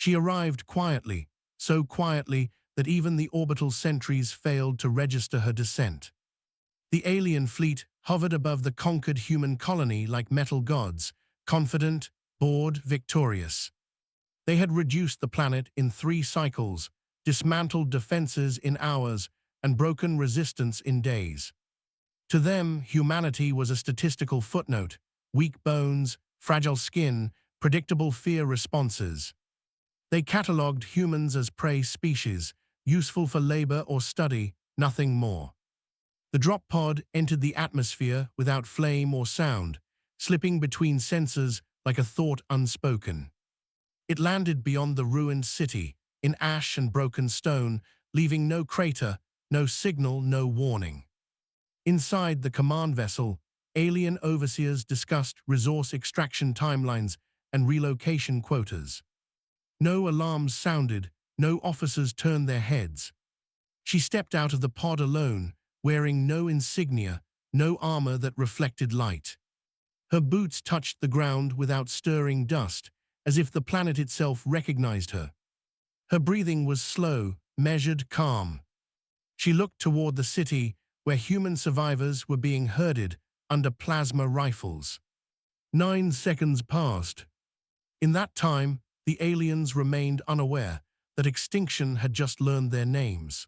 She arrived quietly, so quietly that even the orbital sentries failed to register her descent. The alien fleet hovered above the conquered human colony like metal gods, confident, bored, victorious. They had reduced the planet in 3 cycles, dismantled defenses in hours, and broken resistance in days. To them, humanity was a statistical footnote: weak bones, fragile skin, predictable fear responses. They catalogued humans as prey species, useful for labor or study, nothing more. The drop pod entered the atmosphere without flame or sound, slipping between sensors like a thought unspoken. It landed beyond the ruined city, in ash and broken stone, leaving no crater, no signal, no warning. Inside the command vessel, alien overseers discussed resource extraction timelines and relocation quotas. No alarms sounded, no officers turned their heads. She stepped out of the pod alone, wearing no insignia, no armor that reflected light. Her boots touched the ground without stirring dust, as if the planet itself recognized her. Her breathing was slow, measured, calm. She looked toward the city, where human survivors were being herded under plasma rifles. 9 seconds passed. In that time, the aliens remained unaware that extinction had just learned their names.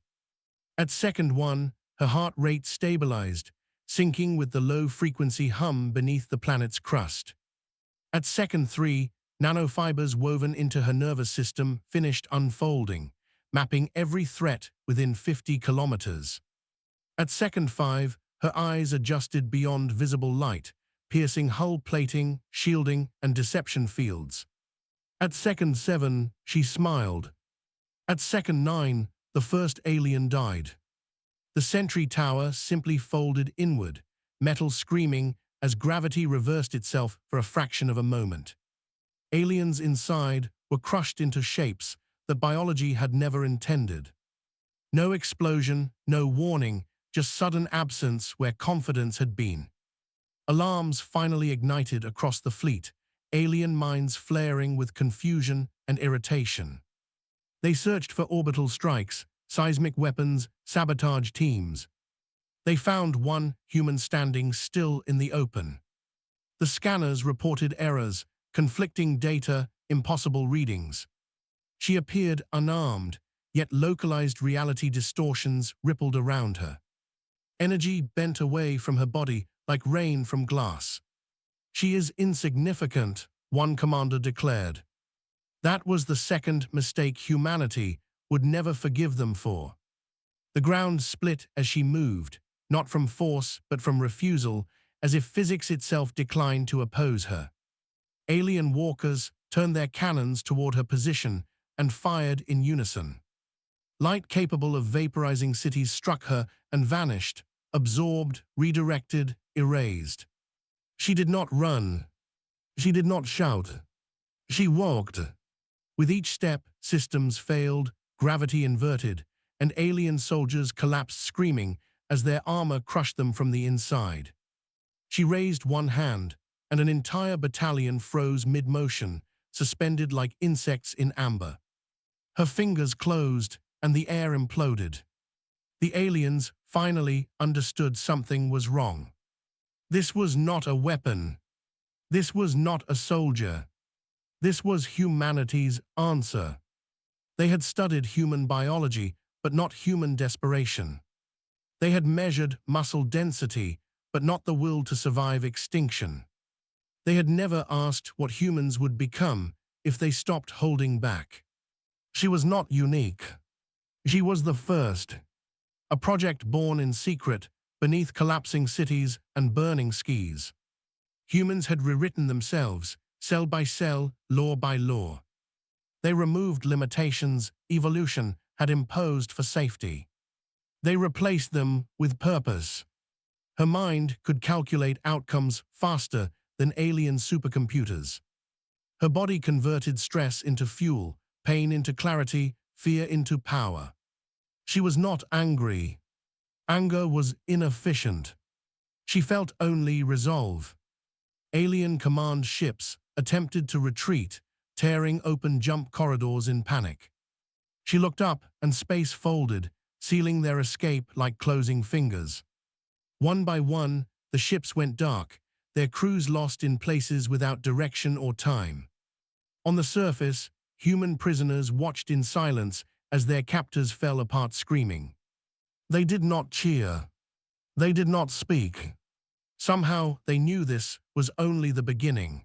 At second 1, her heart rate stabilized, sinking with the low-frequency hum beneath the planet's crust. At second 3, nanofibers woven into her nervous system finished unfolding, mapping every threat within 50 kilometers. At second 5, her eyes adjusted beyond visible light, piercing hull plating, shielding, and deception fields. At second 7, she smiled. At second 9, the first alien died. The sentry tower simply folded inward, metal screaming as gravity reversed itself for a fraction of a moment. Aliens inside were crushed into shapes that biology had never intended. No explosion, no warning, just sudden absence where confidence had been. Alarms finally ignited across the fleet, alien minds flaring with confusion and irritation. They searched for orbital strikes, seismic weapons, sabotage teams. They found one human standing still in the open. The scanners reported errors, conflicting data, impossible readings. She appeared unarmed, yet localized reality distortions rippled around her. Energy bent away from her body like rain from glass. "She is insignificant," one commander declared. That was the second mistake humanity would never forgive them for. The ground split as she moved, not from force but from refusal, as if physics itself declined to oppose her. Alien walkers turned their cannons toward her position and fired in unison. Light capable of vaporizing cities struck her and vanished, absorbed, redirected, erased. She did not run. She did not shout. She walked. With each step, systems failed, gravity inverted, and alien soldiers collapsed screaming as their armor crushed them from the inside. She raised one hand, and an entire battalion froze mid-motion, suspended like insects in amber. Her fingers closed, and the air imploded. The aliens finally understood something was wrong. This was not a weapon. This was not a soldier. This was humanity's answer. They had studied human biology, but not human desperation. They had measured muscle density, but not the will to survive extinction. They had never asked what humans would become if they stopped holding back. She was not unique. She was the first. A project born in secret, beneath collapsing cities and burning skis. Humans had rewritten themselves, cell by cell, law by law. They removed limitations evolution had imposed for safety. They replaced them with purpose. Her mind could calculate outcomes faster than alien supercomputers. Her body converted stress into fuel, pain into clarity, fear into power. She was not angry. Anger was inefficient. She felt only resolve. Alien command ships attempted to retreat, tearing open jump corridors in panic. She looked up and space folded, sealing their escape like closing fingers. One by one, the ships went dark, their crews lost in places without direction or time. On the surface, human prisoners watched in silence as their captors fell apart screaming. They did not cheer. They did not speak. Somehow, they knew this was only the beginning.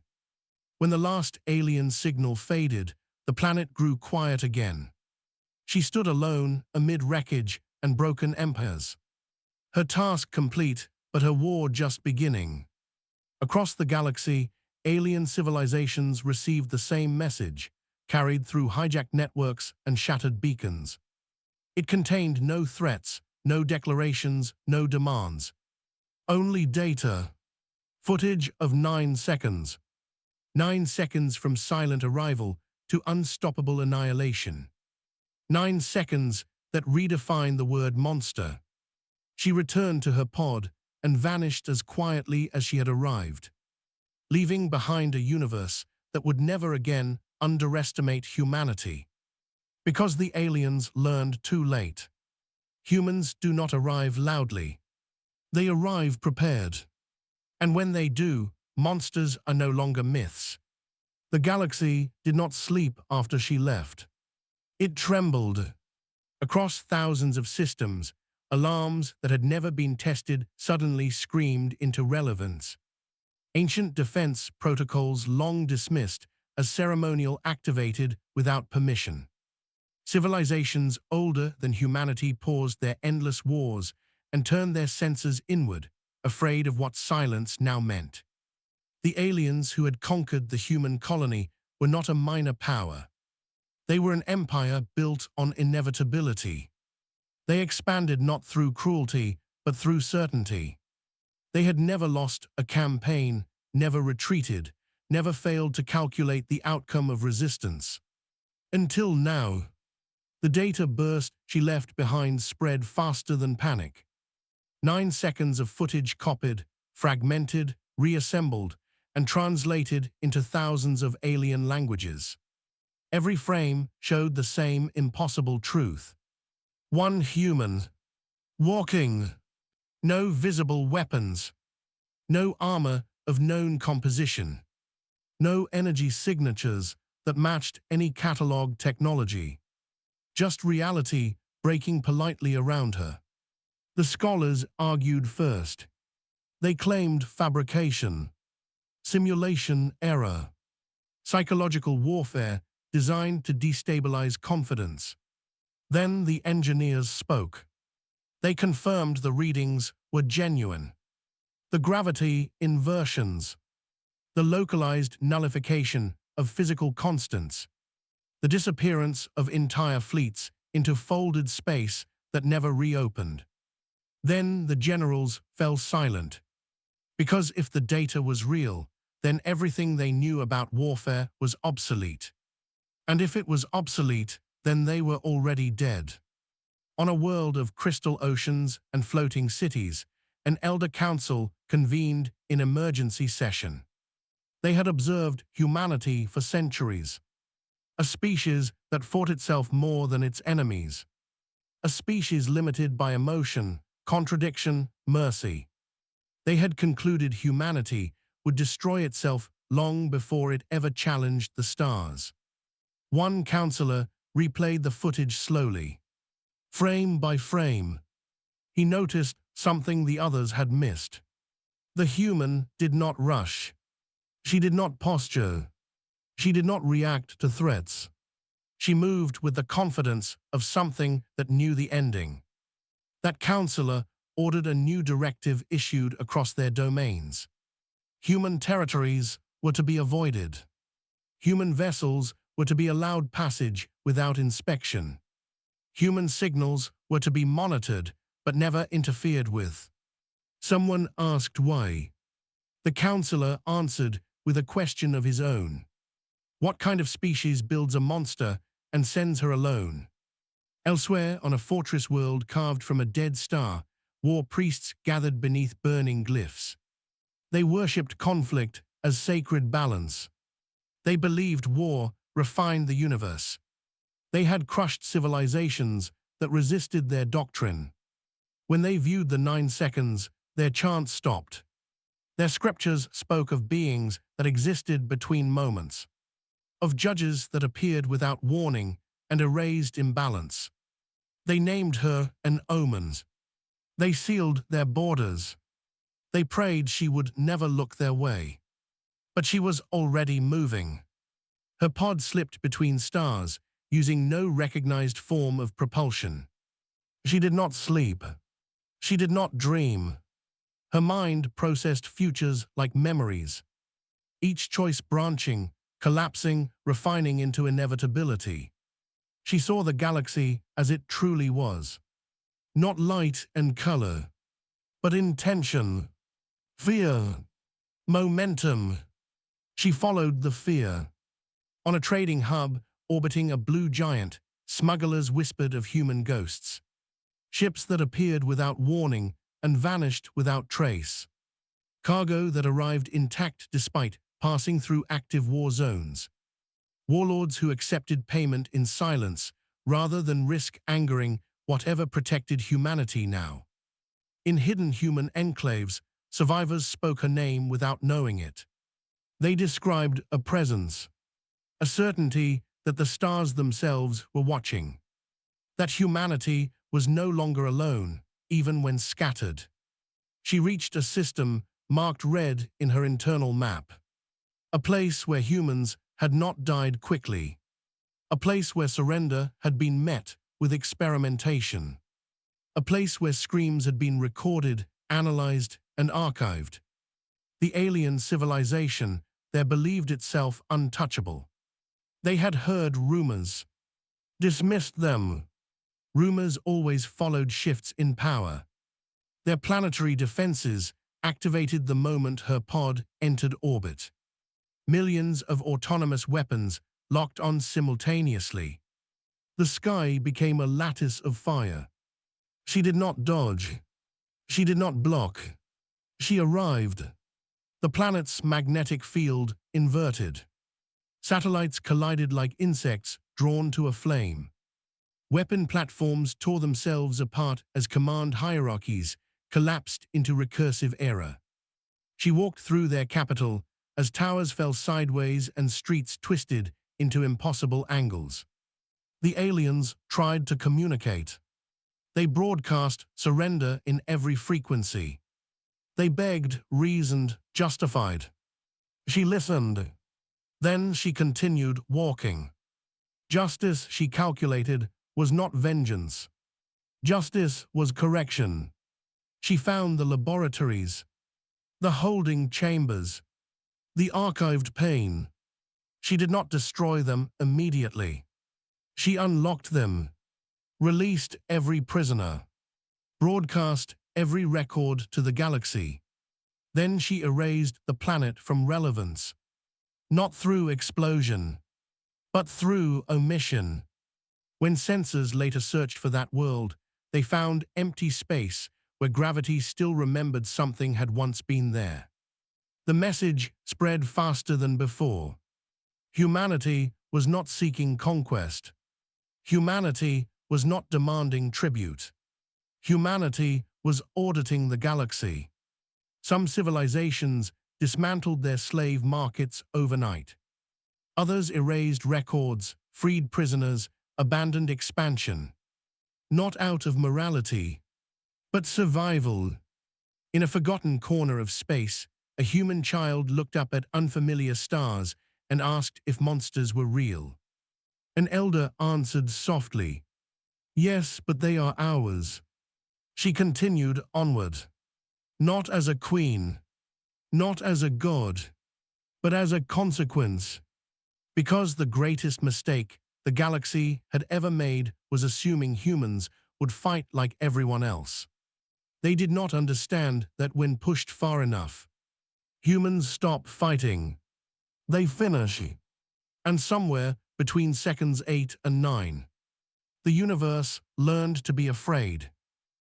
When the last alien signal faded, the planet grew quiet again. She stood alone amid wreckage and broken empires. Her task complete, but her war just beginning. Across the galaxy, alien civilizations received the same message, carried through hijacked networks and shattered beacons. It contained no threats, no declarations, no demands. Only data. Footage of 9 seconds. 9 seconds from silent arrival to unstoppable annihilation. 9 seconds that redefine the word monster. She returned to her pod and vanished as quietly as she had arrived, leaving behind a universe that would never again underestimate humanity. Because the aliens learned too late. Humans do not arrive loudly. They arrive prepared. And when they do, monsters are no longer myths. The galaxy did not sleep after she left. It trembled. Across thousands of systems, alarms that had never been tested suddenly screamed into relevance. Ancient defense protocols long dismissed as ceremonial activated without permission. Civilizations older than humanity paused their endless wars and turned their senses inward, afraid of what silence now meant. The aliens who had conquered the human colony were not a minor power. They were an empire built on inevitability. They expanded not through cruelty, but through certainty. They had never lost a campaign, never retreated, never failed to calculate the outcome of resistance. Until now. The data burst she left behind spread faster than panic. 9 seconds of footage copied, fragmented, reassembled, and translated into thousands of alien languages. Every frame showed the same impossible truth. One human, walking, no visible weapons, no armor of known composition, no energy signatures that matched any catalog technology. Just reality breaking politely around her. The scholars argued first. They claimed fabrication, simulation error, psychological warfare designed to destabilize confidence. Then the engineers spoke. They confirmed the readings were genuine. The gravity inversions, the localized nullification of physical constants, the disappearance of entire fleets into folded space that never reopened. Then the generals fell silent. Because if the data was real, then everything they knew about warfare was obsolete. And if it was obsolete, then they were already dead. On a world of crystal oceans and floating cities, an elder council convened in emergency session. They had observed humanity for centuries. A species that fought itself more than its enemies. A species limited by emotion, contradiction, mercy. They had concluded humanity would destroy itself long before it ever challenged the stars. One counselor replayed the footage slowly, frame by frame. He noticed something the others had missed. The human did not rush. She did not posture. She did not react to threats. She moved with the confidence of something that knew the ending. That counselor ordered a new directive issued across their domains. Human territories were to be avoided. Human vessels were to be allowed passage without inspection. Human signals were to be monitored but never interfered with. Someone asked why. The counselor answered with a question of his own. What kind of species builds a monster and sends her alone? Elsewhere, on a fortress world carved from a dead star, war priests gathered beneath burning glyphs. They worshipped conflict as sacred balance. They believed war refined the universe. They had crushed civilizations that resisted their doctrine. When they viewed the 9 seconds, their chants stopped. Their scriptures spoke of beings that existed between moments, of judges that appeared without warning and erased imbalance. They named her an omen. They sealed their borders. They prayed she would never look their way. But she was already moving. Her pod slipped between stars, using no recognized form of propulsion. She did not sleep. She did not dream. Her mind processed futures like memories, each choice branching, collapsing, refining into inevitability. She saw the galaxy as it truly was. Not light and color, but intention, fear, momentum. She followed the fear. On a trading hub, orbiting a blue giant, smugglers whispered of human ghosts. Ships that appeared without warning and vanished without trace. Cargo that arrived intact despite passing through active war zones. Warlords who accepted payment in silence rather than risk angering whatever protected humanity now. In hidden human enclaves, survivors spoke her name without knowing it. They described a presence, a certainty that the stars themselves were watching, that humanity was no longer alone, even when scattered. She reached a system marked red in her internal map, a place where humans had not died quickly, a place where surrender had been met with experimentation, a place where screams had been recorded, analyzed, and archived. The alien civilization there believed itself untouchable. They had heard rumors, dismissed them. Rumors always followed shifts in power. Their planetary defenses activated the moment her pod entered orbit. Millions of autonomous weapons locked on simultaneously. The sky became a lattice of fire. She did not dodge. She did not block. She arrived. The planet's magnetic field inverted. Satellites collided like insects drawn to a flame. Weapon platforms tore themselves apart as command hierarchies collapsed into recursive error. She walked through their capital as towers fell sideways and streets twisted into impossible angles. The aliens tried to communicate. They broadcast surrender in every frequency. They begged, reasoned, justified. She listened. Then she continued walking. Justice, she calculated, was not vengeance. Justice was correction. She found the laboratories, the holding chambers, the archived pain. She did not destroy them immediately. She unlocked them, released every prisoner, broadcast every record to the galaxy. Then she erased the planet from relevance, not through explosion, but through omission. When sensors later searched for that world, they found empty space where gravity still remembered something had once been there. The message spread faster than before. Humanity was not seeking conquest. Humanity was not demanding tribute. Humanity was auditing the galaxy. Some civilizations dismantled their slave markets overnight. Others erased records, freed prisoners, abandoned expansion. Not out of morality, but survival. In a forgotten corner of space, a human child looked up at unfamiliar stars and asked if monsters were real. An elder answered softly, "Yes, but they are ours." She continued onward, not as a queen, not as a god, but as a consequence. Because the greatest mistake the galaxy had ever made was assuming humans would fight like everyone else. They did not understand that when pushed far enough, humans stop fighting. They finish. And somewhere between seconds 8 and 9, the universe learned to be afraid.